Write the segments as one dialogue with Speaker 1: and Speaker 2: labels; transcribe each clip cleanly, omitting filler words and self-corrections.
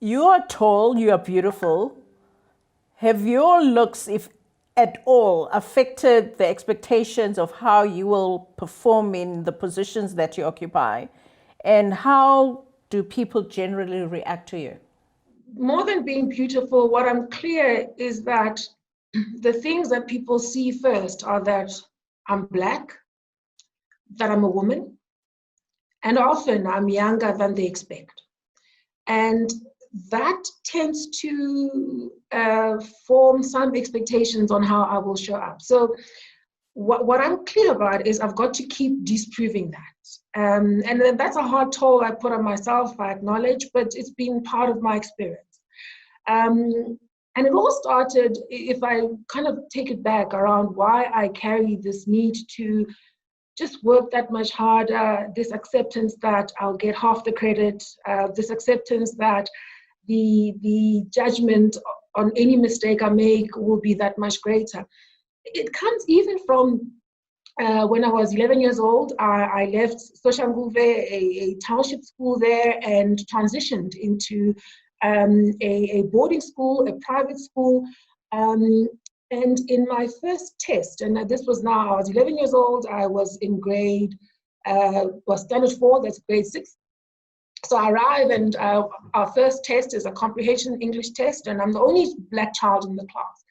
Speaker 1: You are tall, you are beautiful. Have your looks, if at all, affected the expectations of how you will perform in the positions that you occupy? And how do people generally react to you?
Speaker 2: More than being beautiful, what I'm clear is that the things that people see first are that I'm Black, that I'm a woman, and often I'm younger than they expect. And that tends to form some expectations on how I will show up. So what I'm clear about is I've got to keep disproving that. And then that's a hard toll I put on myself, I acknowledge, but it's been part of my experience. And it all started, if I kind of take it back, around why I carry this need to just work that much harder, this acceptance that I'll get half the credit, this acceptance that the judgment on any mistake I make will be that much greater. It comes even from when I was 11 years old. I left Soshanguve, a township school there, and transitioned into a boarding school, a private school. And in my first test, and this was now, I was 11 years old, I was in was standard 4, that's grade 6. So I arrive, and our first test is a comprehension English test, and I'm the only Black child in the class.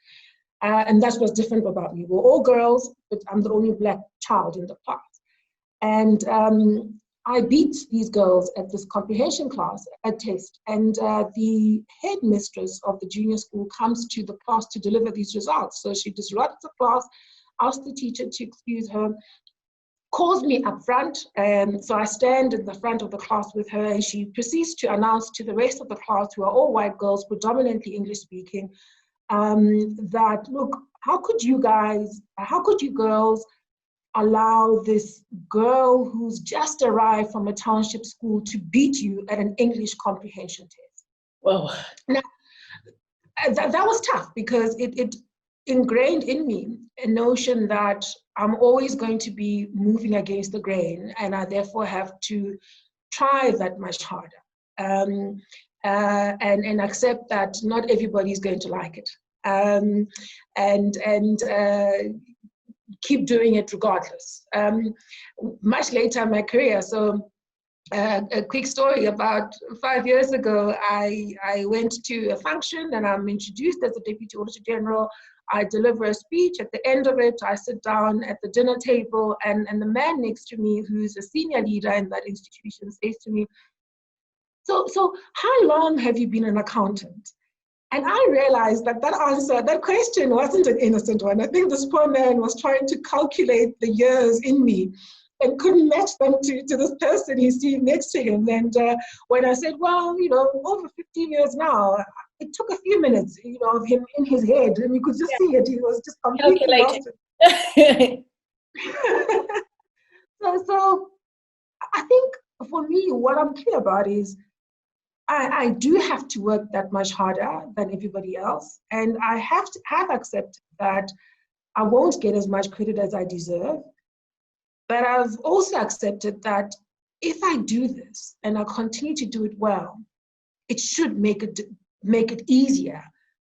Speaker 2: And that's what's different about me. We're all girls, but I'm the only Black child in the class. And I beat these girls at this comprehension class, a test, and the headmistress of the junior school comes to the class to deliver these results. So she disrupts the class, asks the teacher to excuse her, calls me up front, and so I stand in the front of the class with her, and she proceeds to announce to the rest of the class, who are all white girls, predominantly English speaking, that, look, how could you girls allow this girl who's just arrived from a township school to beat you at an English comprehension test?
Speaker 1: Well,
Speaker 2: now, that was tough, because it ingrained in me a notion that I'm always going to be moving against the grain, and I therefore have to try that much harder, and accept that not everybody is going to like it, and keep doing it regardless. Much later in my career, so a quick story, about 5 years ago, I went to a function, and I'm introduced as the Deputy Auditor-General. I deliver a speech. At the end of it, I sit down at the dinner table, and the man next to me, who's a senior leader in that institution, says to me, so how long have you been an accountant? And I realized that question wasn't an innocent one. I think this poor man was trying to calculate the years in me and couldn't match them to this person he's seeing next to him. And when I said, well, over 15 years now, it took a few minutes, of him in his head, and you could just see it. He was just completely lost. So I think for me, what I'm clear about is I do have to work that much harder than everybody else. And I have accepted that I won't get as much credit as I deserve. But I've also accepted that if I do this and I continue to do it well, it should make it easier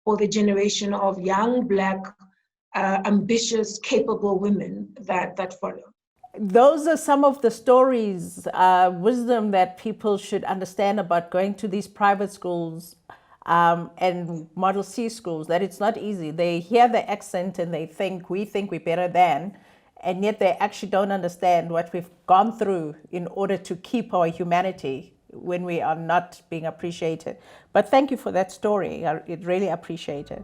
Speaker 2: for the generation of young, Black, ambitious, capable women that follow.
Speaker 1: Those are some of the stories, wisdom that people should understand about going to these private schools and Model C schools, that it's not easy. They hear the accent and they think we're better than, and yet they actually don't understand what we've gone through in order to keep our humanity when we are not being appreciated. But thank you for that story. I really appreciate it.